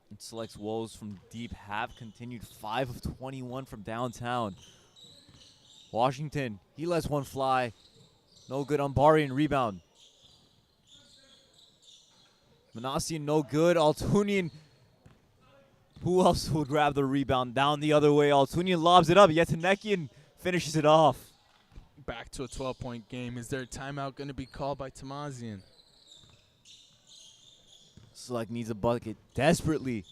And Select's woes from deep have continued. 5 of 21 from downtown. Washington, he lets one fly. No good on Barian rebound. Manassian, no good. Altunian, who else would grab the rebound? Down the other way. Altunian lobs it up. Yetanekian finishes it off. Back to a 12-point game. Is there a timeout going to be called by Tomazian? Select needs a bucket desperately.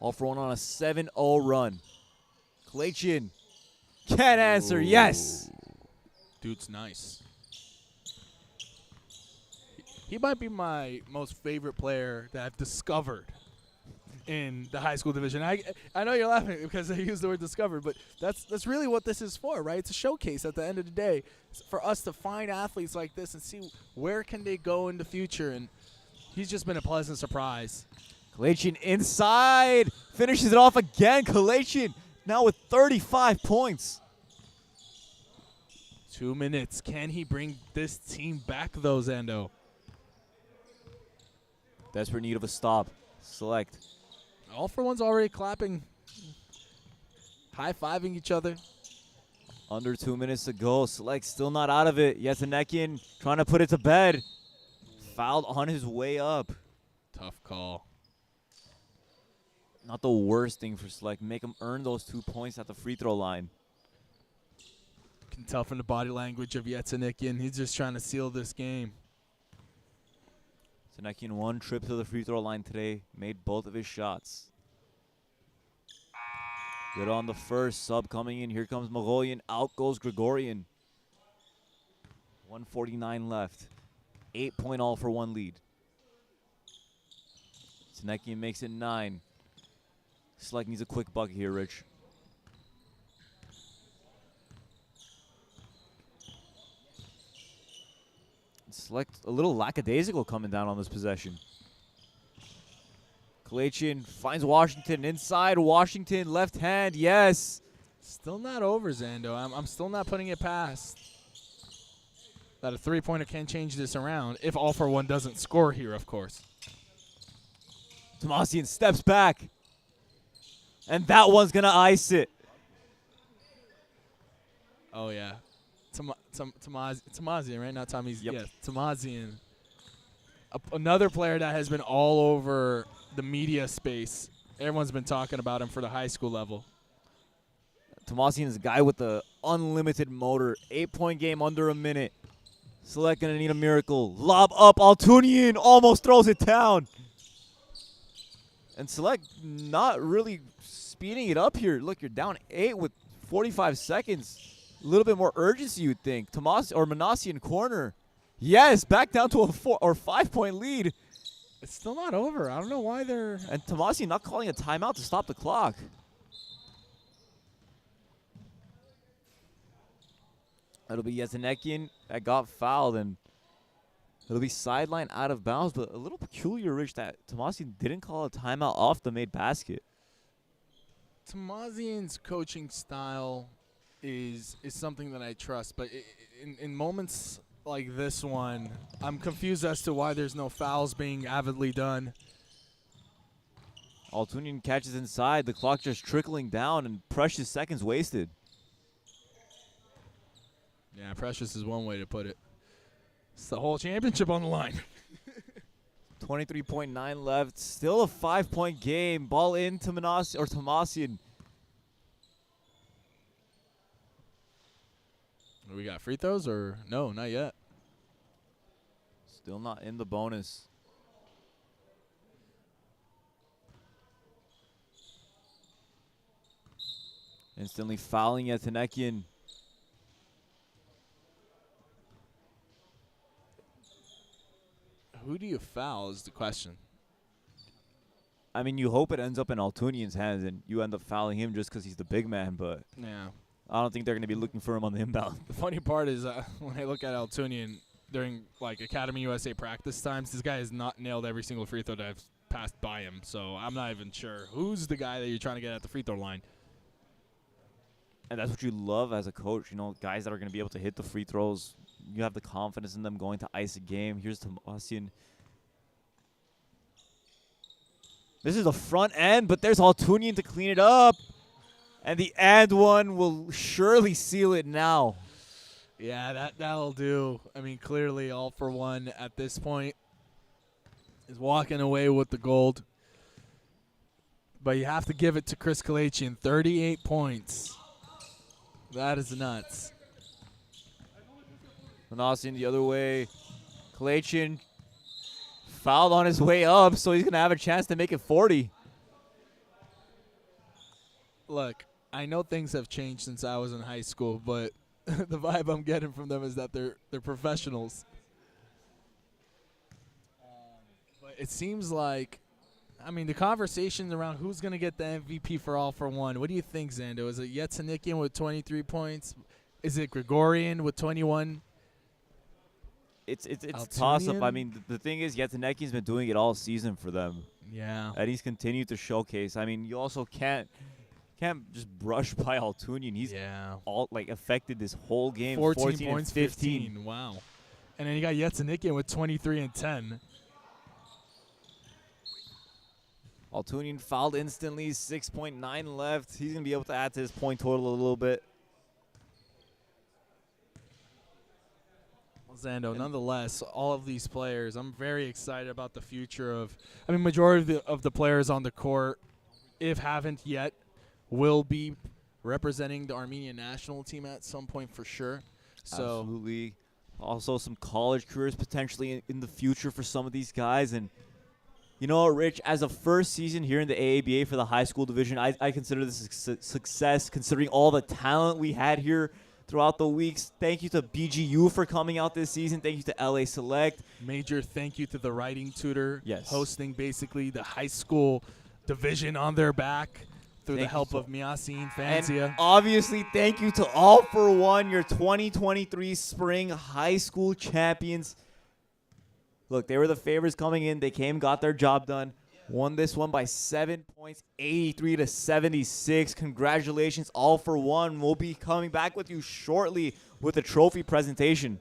All for one on a 7-0 run. Kalachian can't answer. Yes. Dude's nice. He might be my most favorite player that I've discovered in the high school division. I know you're laughing because I used the word discovered, but that's really what this is for, right? It's a showcase at the end of the day. It's for us to find athletes like this and see where can they go in the future, and he's just been a pleasant surprise. Kalachian inside. Finishes it off again. Kalachian now with 35 points. 2 minutes. Can he bring this team back, though, Zando? Desperate need of a stop. Select. All for one's already clapping, high-fiving each other. Under 2 minutes to go. Select still not out of it. Yetanekian trying to put it to bed. Fouled on his way up. Tough call. Not the worst thing for Select. Make him earn those 2 points at the free throw line. Can tell from the body language of Yetanekian, he's just trying to seal this game. Yetanekian one trip to the free throw line today. Made both of his shots. Good on the first. Sub coming in. Here comes Mongolian. Out goes Gregorian. 1:49 left. 8-point all for one lead. Yetanekian makes it 9. Select needs a quick bucket here, Rich. Select a little lackadaisical coming down on this possession. Kalachian finds Washington inside. Washington left hand, yes. Still not over, Zando. I'm still not putting it past that a three-pointer can change this around if All for One doesn't score here, of course. Tomazian steps back. And that one's going to ice it. Oh, yeah. Tomazian, right? Not Tommy's. Yep. Yeah, Tomazian. Another player that has been all over the media space. Everyone's been talking about him for the high school level. Tomazian is a guy with the unlimited motor. 8-point game under a minute. Select going to need a miracle. Lob up. Altunian almost throws it down. And Select not really speeding it up here. Look, you're down 8 with 45 seconds. A little bit more urgency, you'd think. Manassian corner. Yes, back down to a 4 or 5-point lead. It's still not over. I don't know why they're... And Tomazian not calling a timeout to stop the clock. It'll be Yetanekian that got fouled, and it'll be sideline out of bounds, but a little peculiar, Rich, that Tomazian didn't call a timeout off the made basket. Tomazian's coaching style is something that I trust, but in moments like this one, I'm confused as to why there's no fouls being avidly done. Altunian catches inside, the clock just trickling down, and precious seconds wasted. Yeah, precious is one way to put it. It's the whole championship on the line. 23.9 left, still a 5-point game. Ball in to Tomazian. We got free throws or no? Not yet. Still not in the bonus. Instantly fouling Yetanekian. Who do you foul is the question. I mean, you hope it ends up in Altunian's hands and you end up fouling him just because he's the big man, but Yeah. I don't think they're going to be looking for him on the inbound. The funny part is when I look at Altunian during like Academy USA practice times, this guy has not nailed every single free throw that I've passed by him. So I'm not even sure who's the guy that you're trying to get at the free throw line. And that's what you love as a coach, you know, guys that are going to be able to hit the free throws. You have the confidence in them going to ice a game. Here's Tomasian. This is the front end, but there's Altunian to clean it up. And the and one will surely seal it now. Yeah, that'll do. I mean, clearly all for one at this point is walking away with the gold. But you have to give it to Chris Kalachian, 38 points. That is nuts. Tomasian the other way. Kalachian fouled on his way up, so he's going to have a chance to make it 40. Look, I know things have changed since I was in high school, but the vibe I'm getting from them is that they're professionals. But it seems like, I mean, the conversation around who's going to get the MVP for all for one. What do you think, Zando? Is it Yetsenikian with 23 points? Is it Gregorian with 21? It's toss-up. I mean, the thing is, Yetsenikian's been doing it all season for them. Yeah. And he's continued to showcase. I mean, you also can't just brush by Altunian. He's affected this whole game. 14 points, and 15. Wow. And then you got Yetsenikian with 23 and 10. Altunian fouled instantly, 6.9 left. He's going to be able to add to his point total a little bit. Zando, nonetheless, all of these players, I'm very excited about the future of, I mean, majority of the players on the court, if haven't yet, will be representing the Armenian national team at some point for sure. So absolutely. Also some college careers potentially in the future for some of these guys. And you know what, Rich, as a first season here in the AABA for the high school division, I consider this a success considering all the talent we had here throughout the weeks. Thank you to BGU for coming out this season. Thank you to LA Select. Major thank you to the writing tutor. Yes. Hosting basically the high school division on their back through the help of Miasin Fanzia. And obviously, thank you to All for One, your 2023 spring high school champions. Look, they were the favorites coming in. They came, got their job done. Won this one by 7 points, 83-76. Congratulations, All for One. We'll be coming back with you shortly with a trophy presentation.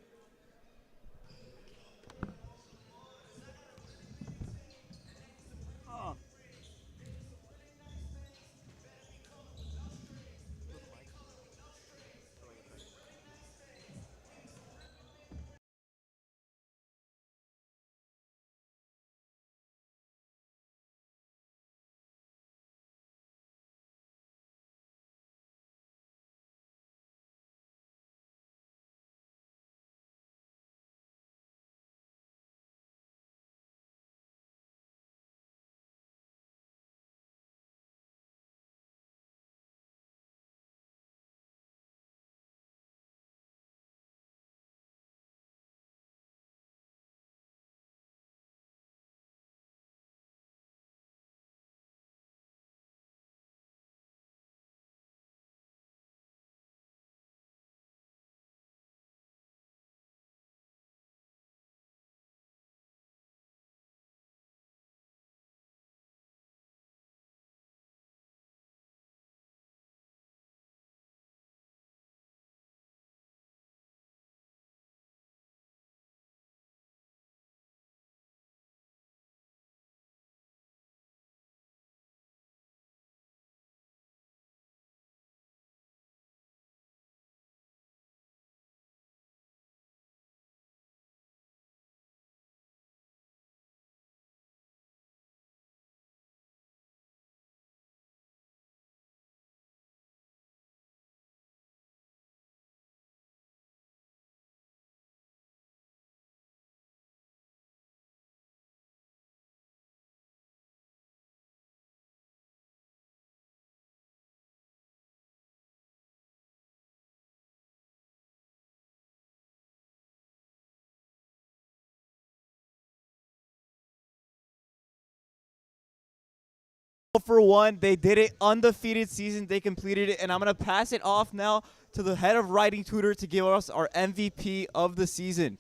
For one, they did it undefeated season. They completed it, and I'm going to pass it off now to the head of writing tutor to give us our MVP of the season.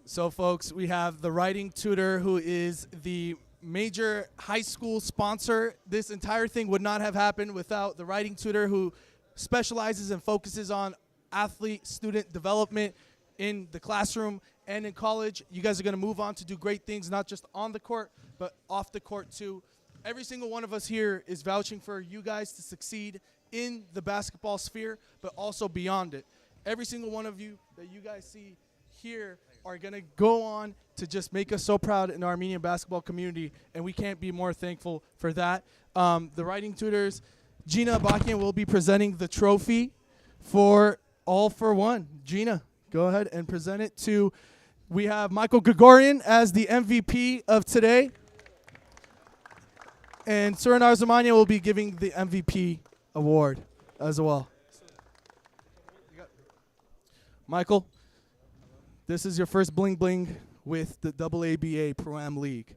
So, folks, we have the writing tutor who is the major high school sponsor. This entire thing would not have happened without the writing tutor who specializes and focuses on athlete-student development in the classroom and in college. You guys are going to move on to do great things, not just on the court, but off the court too. Every single one of us here is vouching for you guys to succeed in the basketball sphere, but also beyond it. Every single one of you that you guys see here are going to go on to just make us so proud in the Armenian basketball community, and we can't be more thankful for that. The writing tutors, Gina Abakian, will be presenting the trophy for All for One. Gina, go ahead and present it to, we have Michael Gregorian as the MVP of today. And Suriname Zamania will be giving the MVP award as well. Michael, this is your first bling bling with the AABA Pro-Am League.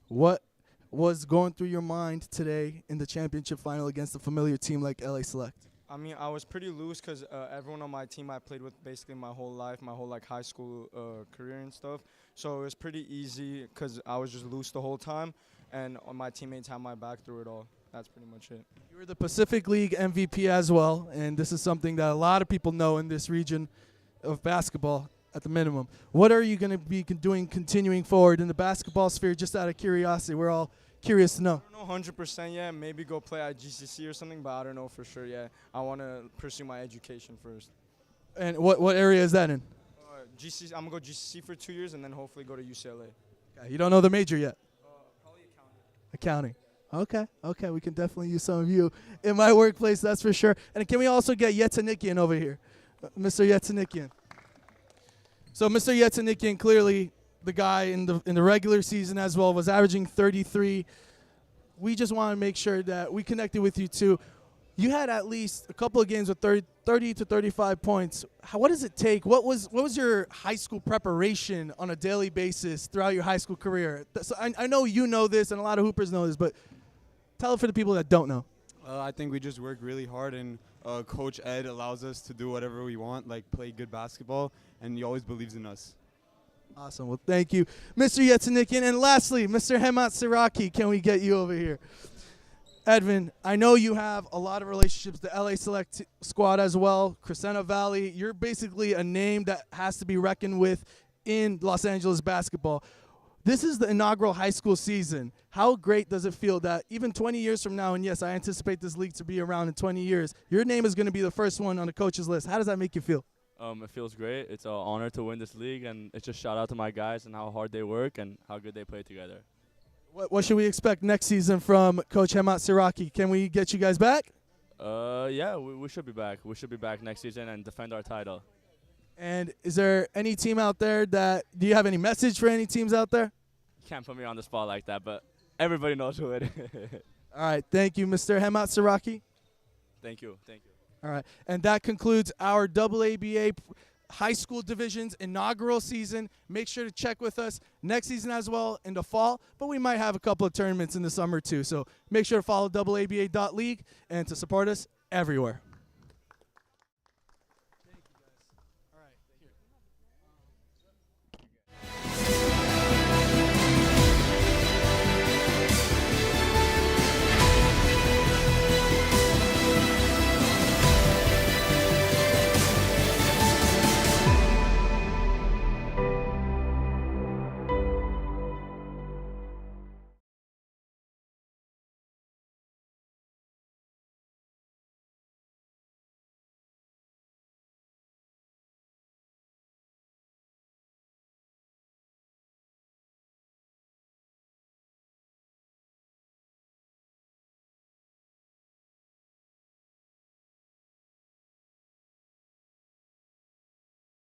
What was going through your mind today in the championship final against a familiar team like LA Select? I mean, I was pretty loose because everyone on my team I played with basically my whole life, my whole high school career and stuff. So it was pretty easy because I was just loose the whole time, and my teammates had my back through it all. That's pretty much it. You were the Pacific League MVP as well, and this is something that a lot of people know in this region of basketball at the minimum. What are you going to be doing continuing forward in the basketball sphere, just out of curiosity? We're all curious to know. I don't know 100% yet. Maybe go play at GCC or something, but I don't know for sure yet. I want to pursue my education first. And what area is that in? GCC. I'm going to go GCC for 2 years and then hopefully go to UCLA. Okay, you don't know the major yet? Probably accounting. Accounting. Okay, we can definitely use some of you in my workplace, that's for sure. And can we also get Yetsanikian over here? Mr. Yetsanikian. So Mr. Yetsanikian, clearly the guy in the regular season as well, was averaging 33. We just want to make sure that we connected with you too. You had at least a couple of games with 30 to 35 points. What does it take? What was your high school preparation on a daily basis throughout your high school career? So I know you know this and a lot of hoopers know this, but tell it for the people that don't know. I think we just work really hard, and Coach Ed allows us to do whatever we want, like play good basketball, and he always believes in us. Awesome. Well, thank you, Mr. Yetsanikian. And lastly, Mr. Hemat Siraki, can we get you over here? Edvin, I know you have a lot of relationships with the LA Select squad as well, Crescenta Valley. You're basically a name that has to be reckoned with in Los Angeles basketball. This is the inaugural high school season. How great does it feel that even 20 years from now, and yes, I anticipate this league to be around in 20 years, your name is going to be the first one on the coach's list. How does that make you feel? It feels great. It's an honor to win this league, and it's just shout out to my guys and how hard they work and how good they play together. What should we expect next season from Coach Hemat Siraki? Can we get you guys back? Yeah, we should be back. We should be back next season and defend our title. And is there any team out there do you have any message for any teams out there? Can't put me on the spot like that, but everybody knows who it is. All right, thank you, Mr. Hemat Siraki. Thank you. All right, and that concludes our AABA high school division's inaugural season. Make sure to check with us next season as well in the fall, but we might have a couple of tournaments in the summer too. So make sure to follow AABA.league and to support us everywhere.